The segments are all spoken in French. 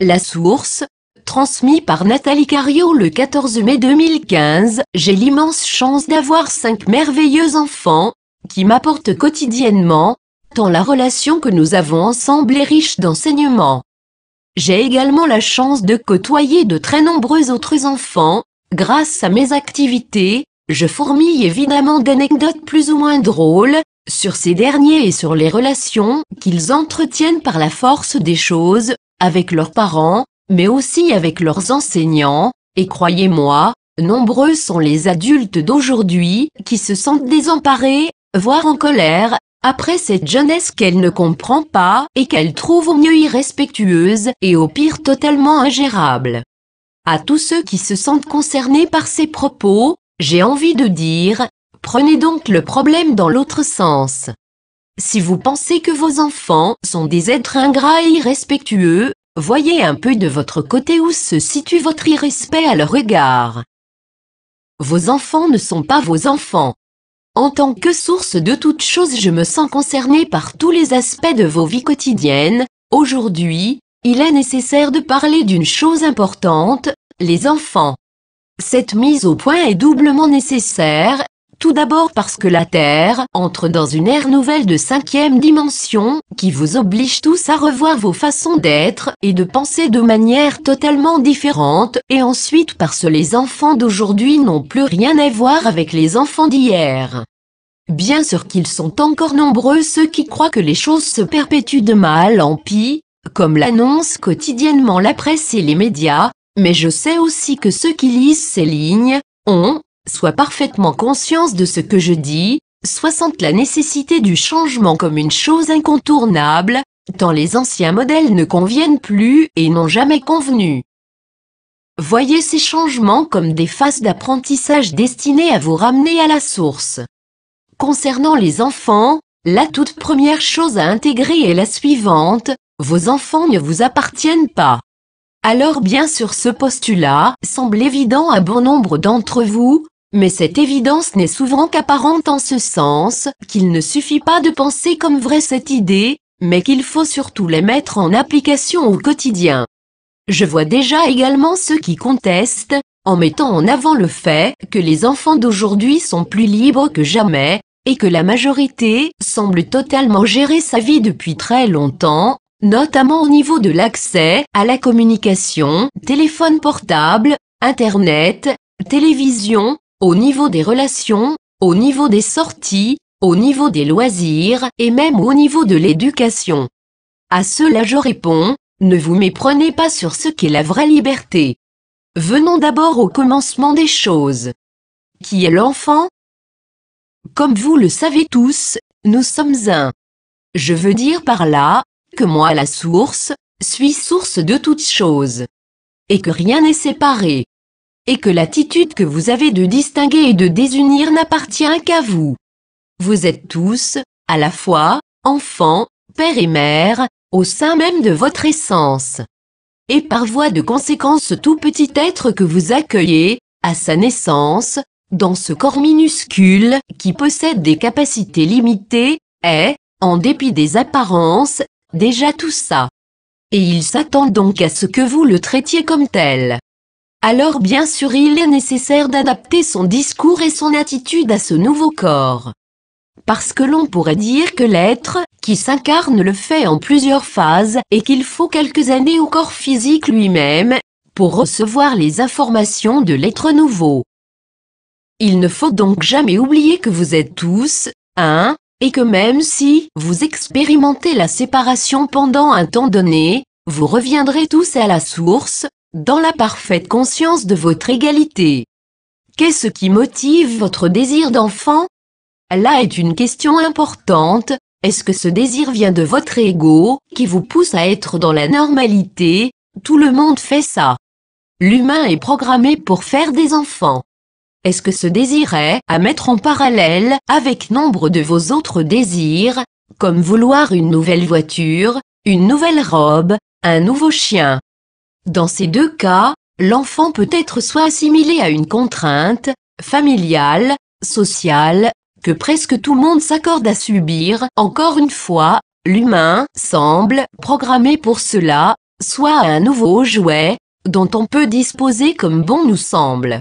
La source, transmis par Nathalie Cario le 14 mai 2015, j'ai l'immense chance d'avoir 5 merveilleux enfants, qui m'apportent quotidiennement, tant la relation que nous avons ensemble est riche d'enseignements. J'ai également la chance de côtoyer de très nombreux autres enfants. Grâce à mes activités, je fourmille évidemment d'anecdotes plus ou moins drôles, sur ces derniers et sur les relations qu'ils entretiennent par la force des choses, avec leurs parents, mais aussi avec leurs enseignants, et croyez-moi, nombreux sont les adultes d'aujourd'hui qui se sentent désemparés, voire en colère, après cette jeunesse qu'elle ne comprend pas et qu'elle trouve au mieux irrespectueuse et au pire totalement ingérable. À tous ceux qui se sentent concernés par ces propos, j'ai envie de dire, prenez donc le problème dans l'autre sens. Si vous pensez que vos enfants sont des êtres ingrats et irrespectueux, voyez un peu de votre côté où se situe votre irrespect à leur égard. Vos enfants ne sont pas vos enfants. En tant que source de toute chose, je me sens concernée par tous les aspects de vos vies quotidiennes. Aujourd'hui, il est nécessaire de parler d'une chose importante, les enfants. Cette mise au point est doublement nécessaire, tout d'abord parce que la Terre entre dans une ère nouvelle de 5e dimension, qui vous oblige tous à revoir vos façons d'être et de penser de manière totalement différente, et ensuite parce que les enfants d'aujourd'hui n'ont plus rien à voir avec les enfants d'hier. Bien sûr qu'ils sont encore nombreux ceux qui croient que les choses se perpétuent de mal en pis, comme l'annoncent quotidiennement la presse et les médias, mais je sais aussi que ceux qui lisent ces lignes ont, soit parfaitement conscience de ce que je dis, soit sentent la nécessité du changement comme une chose incontournable, tant les anciens modèles ne conviennent plus et n'ont jamais convenu. Voyez ces changements comme des phases d'apprentissage destinées à vous ramener à la source. Concernant les enfants, la toute première chose à intégrer est la suivante, vos enfants ne vous appartiennent pas. Alors bien sûr ce postulat semble évident à bon nombre d'entre vous, mais cette évidence n'est souvent qu'apparente en ce sens qu'il ne suffit pas de penser comme vraie cette idée, mais qu'il faut surtout les mettre en application au quotidien. Je vois déjà également ceux qui contestent, en mettant en avant le fait que les enfants d'aujourd'hui sont plus libres que jamais, et que la majorité semble totalement gérer sa vie depuis très longtemps, notamment au niveau de l'accès à la communication, téléphone portable, Internet, télévision, au niveau des relations, au niveau des sorties, au niveau des loisirs et même au niveau de l'éducation. À cela je réponds, ne vous méprenez pas sur ce qu'est la vraie liberté. Venons d'abord au commencement des choses. Qui est l'enfant? Comme vous le savez tous, nous sommes un. Je veux dire par là, que moi la source, suis source de toutes choses. Et que rien n'est séparé. Et que l'attitude que vous avez de distinguer et de désunir n'appartient qu'à vous. Vous êtes tous, à la fois, enfants, père et mère, au sein même de votre essence. Et par voie de conséquence tout petit être que vous accueillez, à sa naissance, dans ce corps minuscule, qui possède des capacités limitées, est, en dépit des apparences, déjà tout ça. Et il s'attend donc à ce que vous le traitiez comme tel. Alors bien sûr il est nécessaire d'adapter son discours et son attitude à ce nouveau corps. Parce que l'on pourrait dire que l'être, qui s'incarne le fait en plusieurs phases et qu'il faut quelques années au corps physique lui-même, pour recevoir les informations de l'être nouveau. Il ne faut donc jamais oublier que vous êtes tous, un, et que même si vous expérimentez la séparation pendant un temps donné, vous reviendrez tous à la source, dans la parfaite conscience de votre égalité. Qu'est-ce qui motive votre désir d'enfant? Là est une question importante, est-ce que ce désir vient de votre ego, qui vous pousse à être dans la normalité? Tout le monde fait ça. L'humain est programmé pour faire des enfants. Est-ce que ce désir est à mettre en parallèle avec nombre de vos autres désirs, comme vouloir une nouvelle voiture, une nouvelle robe, un nouveau chien? Dans ces deux cas, l'enfant peut être soit assimilé à une contrainte, familiale, sociale, que presque tout le monde s'accorde à subir. Encore une fois, l'humain semble programmé pour cela, soit à un nouveau jouet, dont on peut disposer comme bon nous semble.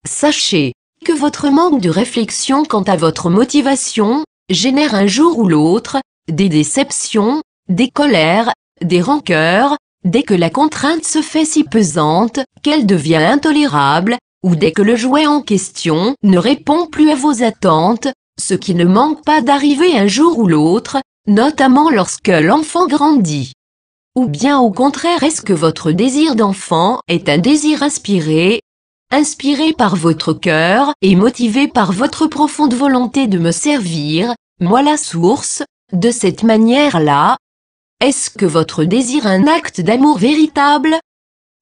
Sachez que votre manque de réflexion quant à votre motivation génère un jour ou l'autre des déceptions, des colères, des rancœurs, dès que la contrainte se fait si pesante qu'elle devient intolérable, ou dès que le jouet en question ne répond plus à vos attentes, ce qui ne manque pas d'arriver un jour ou l'autre, notamment lorsque l'enfant grandit. Ou bien au contraire, est-ce que votre désir d'enfant est un désir inspiré par votre cœur et motivé par votre profonde volonté de me servir, moi la source, de cette manière-là? Est-ce que votre désir est un acte d'amour véritable?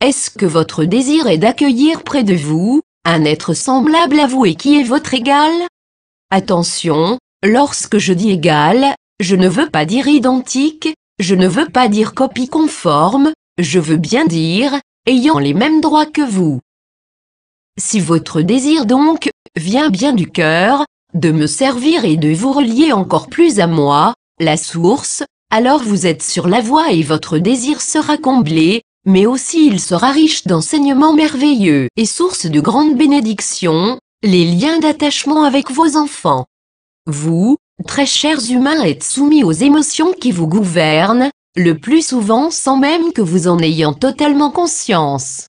Est-ce que votre désir est d'accueillir près de vous un être semblable à vous et qui est votre égal? Attention, lorsque je dis égal, je ne veux pas dire identique, je ne veux pas dire copie conforme, je veux bien dire ayant les mêmes droits que vous. Si votre désir donc vient bien du cœur, de me servir et de vous relier encore plus à moi, la source, alors vous êtes sur la voie et votre désir sera comblé, mais aussi il sera riche d'enseignements merveilleux et source de grandes bénédictions, les liens d'attachement avec vos enfants. Vous, très chers humains, êtes soumis aux émotions qui vous gouvernent, le plus souvent sans même que vous en ayez totalement conscience.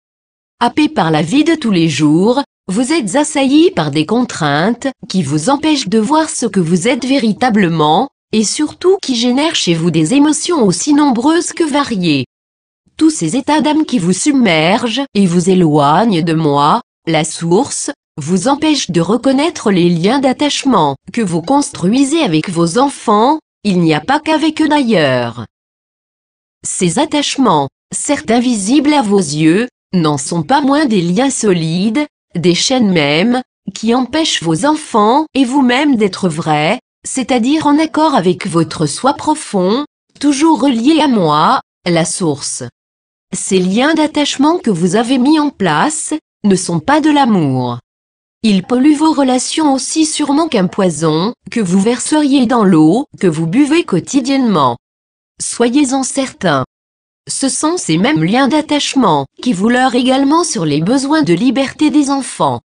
Happés par la vie de tous les jours, vous êtes assaillis par des contraintes qui vous empêchent de voir ce que vous êtes véritablement, et surtout qui génèrent chez vous des émotions aussi nombreuses que variées. Tous ces états d'âme qui vous submergent et vous éloignent de moi, la source, vous empêchent de reconnaître les liens d'attachement que vous construisez avec vos enfants, il n'y a pas qu'avec eux d'ailleurs. Ces attachements, certes invisibles à vos yeux, n'en sont pas moins des liens solides, des chaînes même, qui empêchent vos enfants et vous-même d'être vrais, c'est-à-dire en accord avec votre soi profond, toujours relié à moi, la source. Ces liens d'attachement que vous avez mis en place ne sont pas de l'amour. Ils polluent vos relations aussi sûrement qu'un poison que vous verseriez dans l'eau que vous buvez quotidiennement. Soyez-en certains. Ce sont ces mêmes liens d'attachement qui vous leurrent également sur les besoins de liberté des enfants.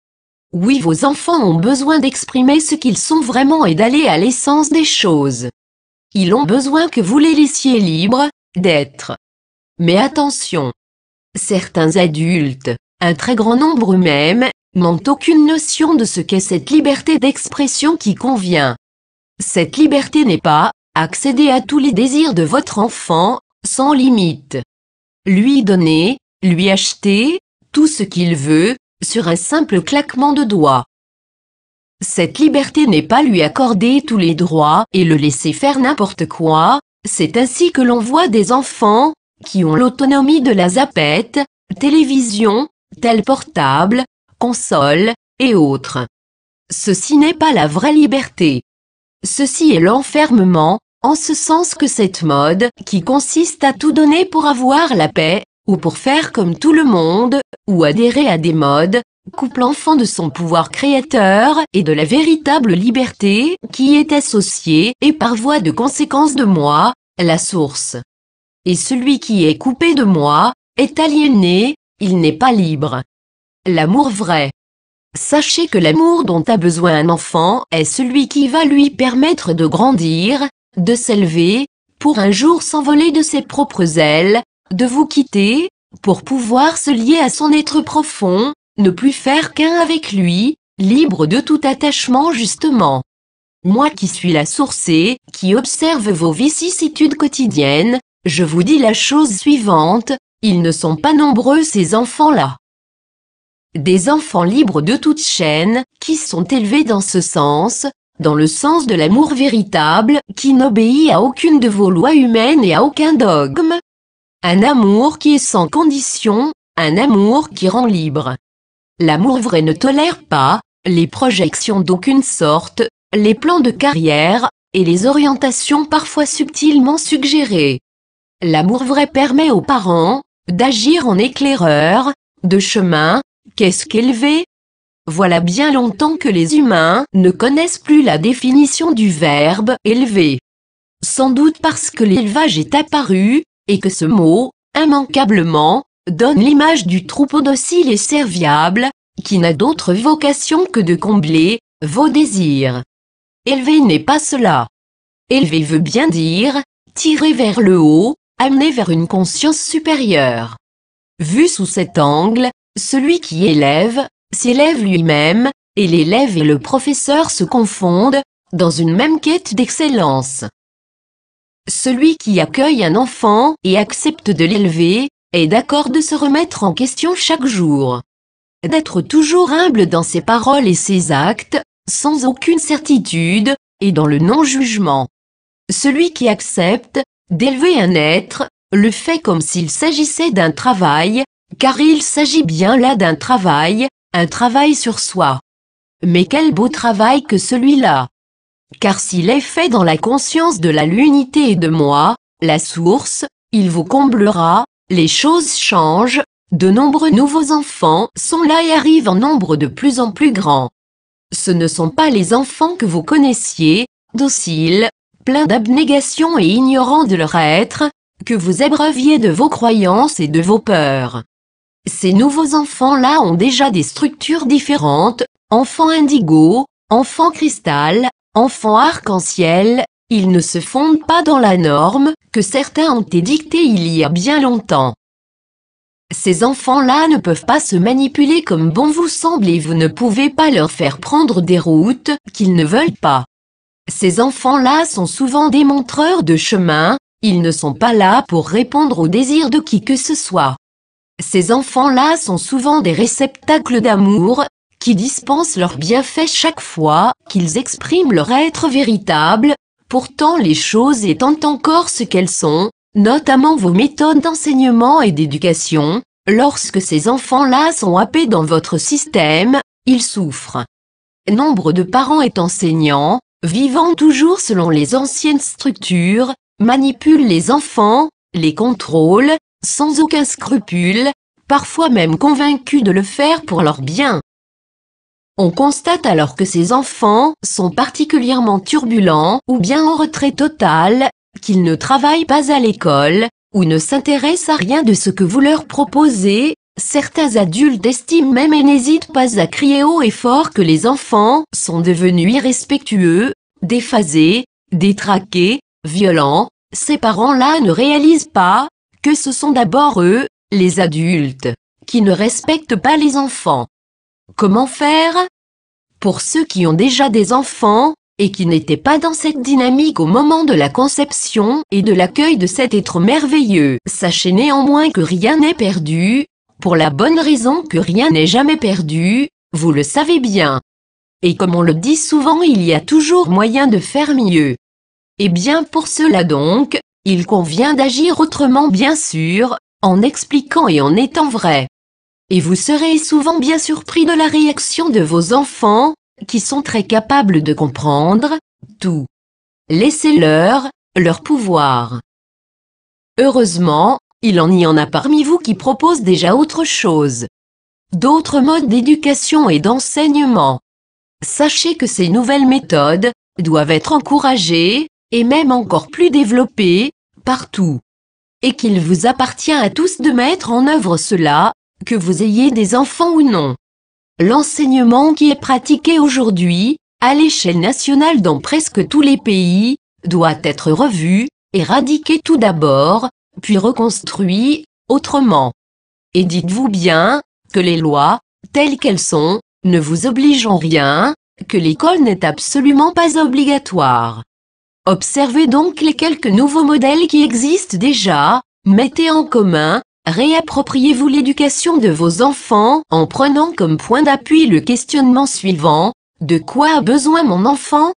Oui, vos enfants ont besoin d'exprimer ce qu'ils sont vraiment et d'aller à l'essence des choses. Ils ont besoin que vous les laissiez libres d'être. Mais attention, certains adultes, un très grand nombre même, n'ont aucune notion de ce qu'est cette liberté d'expression qui convient. Cette liberté n'est pas accéder à tous les désirs de votre enfant, sans limite. Lui donner, lui acheter, tout ce qu'il veut, sur un simple claquement de doigts. Cette liberté n'est pas lui accorder tous les droits et le laisser faire n'importe quoi, c'est ainsi que l'on voit des enfants, qui ont l'autonomie de la zapette, télévision, tel portable, console, et autres. Ceci n'est pas la vraie liberté. Ceci est l'enfermement, en ce sens que cette mode, qui consiste à tout donner pour avoir la paix, ou pour faire comme tout le monde, ou adhérer à des modes, coupe l'enfant de son pouvoir créateur et de la véritable liberté qui est associée et par voie de conséquence de moi, la source. Et celui qui est coupé de moi, est aliéné, il n'est pas libre. L'amour vrai. Sachez que l'amour dont a besoin un enfant est celui qui va lui permettre de grandir, de s'élever, pour un jour s'envoler de ses propres ailes, de vous quitter, pour pouvoir se lier à son être profond, ne plus faire qu'un avec lui, libre de tout attachement justement. Moi qui suis la source et qui observe vos vicissitudes quotidiennes, je vous dis la chose suivante, ils ne sont pas nombreux ces enfants-là. Des enfants libres de toute chaîne, qui sont élevés dans ce sens, dans le sens de l'amour véritable, qui n'obéit à aucune de vos lois humaines et à aucun dogme. Un amour qui est sans condition, un amour qui rend libre. L'amour vrai ne tolère pas les projections d'aucune sorte, les plans de carrière, et les orientations parfois subtilement suggérées. L'amour vrai permet aux parents d'agir en éclaireur de chemin. Qu'est-ce qu'élever? Voilà bien longtemps que les humains ne connaissent plus la définition du verbe « élever ». Sans doute parce que l'élevage est apparu, et que ce mot immanquablement, donne l'image du troupeau docile et serviable, qui n'a d'autre vocation que de combler vos désirs. Élever n'est pas cela. Élever veut bien dire, tirer vers le haut, amener vers une conscience supérieure. Vu sous cet angle, celui qui élève, s'élève lui-même, et l'élève et le professeur se confondent, dans une même quête d'excellence. Celui qui accueille un enfant et accepte de l'élever, est d'accord de se remettre en question chaque jour. D'être toujours humble dans ses paroles et ses actes, sans aucune certitude, et dans le non-jugement. Celui qui accepte d'élever un être, le fait comme s'il s'agissait d'un travail, car il s'agit bien là d'un travail, un travail sur soi. Mais quel beau travail que celui-là! Car s'il est fait dans la conscience de l'unité et de moi, la source, il vous comblera, les choses changent, de nombreux nouveaux enfants sont là et arrivent en nombre de plus en plus grand. Ce ne sont pas les enfants que vous connaissiez, dociles, pleins d'abnégation et ignorants de leur être, que vous abreuviez de vos croyances et de vos peurs. Ces nouveaux enfants-là ont déjà des structures différentes, enfants indigo, enfants cristal, enfants arc-en-ciel, ils ne se fondent pas dans la norme que certains ont édictée il y a bien longtemps. Ces enfants-là ne peuvent pas se manipuler comme bon vous semble et vous ne pouvez pas leur faire prendre des routes qu'ils ne veulent pas. Ces enfants-là sont souvent des montreurs de chemin, ils ne sont pas là pour répondre aux désirs de qui que ce soit. Ces enfants-là sont souvent des réceptacles d'amour, qui dispensent leurs bienfaits chaque fois qu'ils expriment leur être véritable, pourtant les choses étant encore ce qu'elles sont, notamment vos méthodes d'enseignement et d'éducation, lorsque ces enfants-là sont happés dans votre système, ils souffrent. Nombre de parents et enseignants, vivant toujours selon les anciennes structures, manipulent les enfants, les contrôlent, sans aucun scrupule, parfois même convaincus de le faire pour leur bien. On constate alors que ces enfants sont particulièrement turbulents ou bien en retrait total, qu'ils ne travaillent pas à l'école, ou ne s'intéressent à rien de ce que vous leur proposez. Certains adultes estiment même et n'hésitent pas à crier haut et fort que les enfants sont devenus irrespectueux, déphasés, détraqués, violents. Ces parents-là ne réalisent pas que ce sont d'abord eux, les adultes, qui ne respectent pas les enfants. Comment faire? Pour ceux qui ont déjà des enfants, et qui n'étaient pas dans cette dynamique au moment de la conception et de l'accueil de cet être merveilleux, sachez néanmoins que rien n'est perdu, pour la bonne raison que rien n'est jamais perdu, vous le savez bien. Et comme on le dit souvent, il y a toujours moyen de faire mieux. Et bien pour cela donc, il convient d'agir autrement bien sûr, en expliquant et en étant vrai. Et vous serez souvent bien surpris de la réaction de vos enfants, qui sont très capables de comprendre tout. Laissez-leur leur pouvoir. Heureusement, il y en a parmi vous qui proposent déjà autre chose. D'autres modes d'éducation et d'enseignement. Sachez que ces nouvelles méthodes doivent être encouragées, et même encore plus développées, partout. Et qu'il vous appartient à tous de mettre en œuvre cela, que vous ayez des enfants ou non. L'enseignement qui est pratiqué aujourd'hui, à l'échelle nationale dans presque tous les pays, doit être revu, éradiqué tout d'abord, puis reconstruit, autrement. Et dites-vous bien, que les lois, telles qu'elles sont, ne vous obligent en rien, que l'école n'est absolument pas obligatoire. Observez donc les quelques nouveaux modèles qui existent déjà, mettez en commun, réappropriez-vous l'éducation de vos enfants en prenant comme point d'appui le questionnement suivant, de quoi a besoin mon enfant?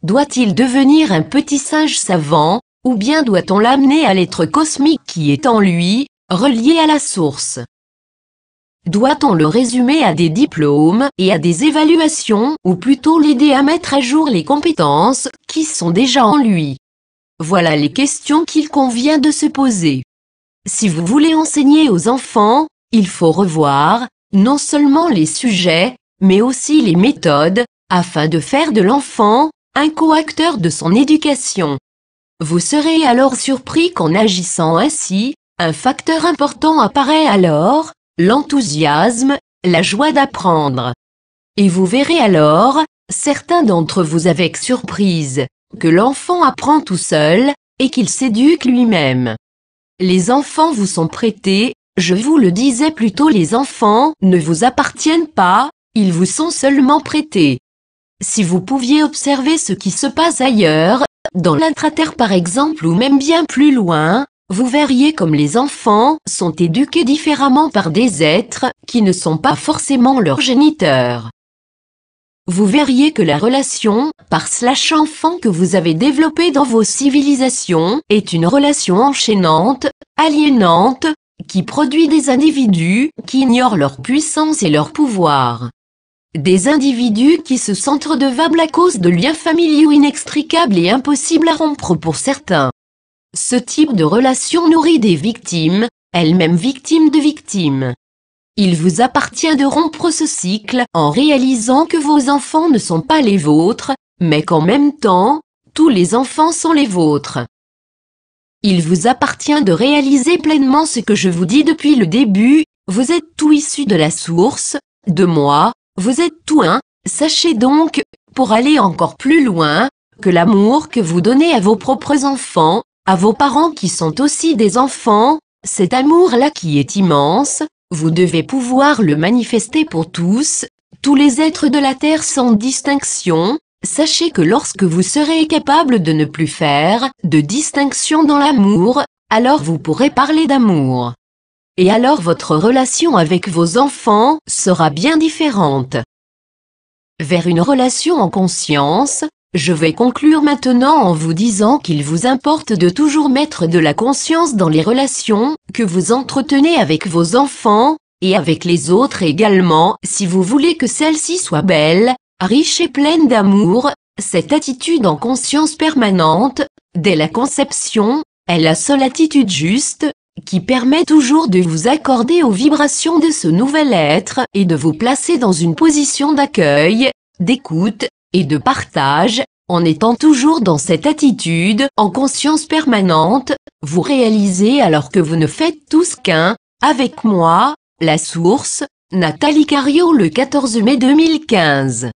Doit-il devenir un petit singe savant, ou bien doit-on l'amener à l'être cosmique qui est en lui, relié à la source? Doit-on le résumer à des diplômes et à des évaluations, ou plutôt l'aider à mettre à jour les compétences qui sont déjà en lui? Voilà les questions qu'il convient de se poser. Si vous voulez enseigner aux enfants, il faut revoir, non seulement les sujets, mais aussi les méthodes, afin de faire de l'enfant un coacteur de son éducation. Vous serez alors surpris qu'en agissant ainsi, Un facteur important apparaît alors, l'enthousiasme, la joie d'apprendre. Et vous verrez alors, certains d'entre vous avec surprise, que l'enfant apprend tout seul, et qu'il s'éduque lui-même. Les enfants vous sont prêtés, je vous le disais plus tôt, les enfants ne vous appartiennent pas, ils vous sont seulement prêtés. Si vous pouviez observer ce qui se passe ailleurs, dans l'intraterre par exemple ou même bien plus loin, vous verriez comme les enfants sont éduqués différemment par des êtres qui ne sont pas forcément leurs géniteurs. Vous verriez que la relation par/enfant que vous avez développée dans vos civilisations est une relation enchaînante, aliénante, qui produit des individus qui ignorent leur puissance et leur pouvoir. Des individus qui se sentent redevables à cause de liens familiaux inextricables et impossibles à rompre pour certains. Ce type de relation nourrit des victimes, elles-mêmes victimes de victimes. Il vous appartient de rompre ce cycle en réalisant que vos enfants ne sont pas les vôtres, mais qu'en même temps, tous les enfants sont les vôtres. Il vous appartient de réaliser pleinement ce que je vous dis depuis le début, vous êtes tout issu de la source, de moi, vous êtes tout un. Sachez donc, pour aller encore plus loin, que l'amour que vous donnez à vos propres enfants, à vos parents qui sont aussi des enfants, cet amour-là qui est immense, vous devez pouvoir le manifester pour tous les êtres de la Terre sans distinction. Sachez que lorsque vous serez capable de ne plus faire de distinction dans l'amour, alors vous pourrez parler d'amour. Et alors votre relation avec vos enfants sera bien différente. Vers une relation en conscience, je vais conclure maintenant en vous disant qu'il vous importe de toujours mettre de la conscience dans les relations que vous entretenez avec vos enfants, et avec les autres également, si vous voulez que celles-ci soient belles, riches et pleines d'amour. Cette attitude en conscience permanente, dès la conception, est la seule attitude juste, qui permet toujours de vous accorder aux vibrations de ce nouvel être et de vous placer dans une position d'accueil, d'écoute et de partage. En étant toujours dans cette attitude en conscience permanente, vous réalisez alors que vous ne faites tous qu'un, avec moi, la source, Nathalie Cario, le 14 mai 2015.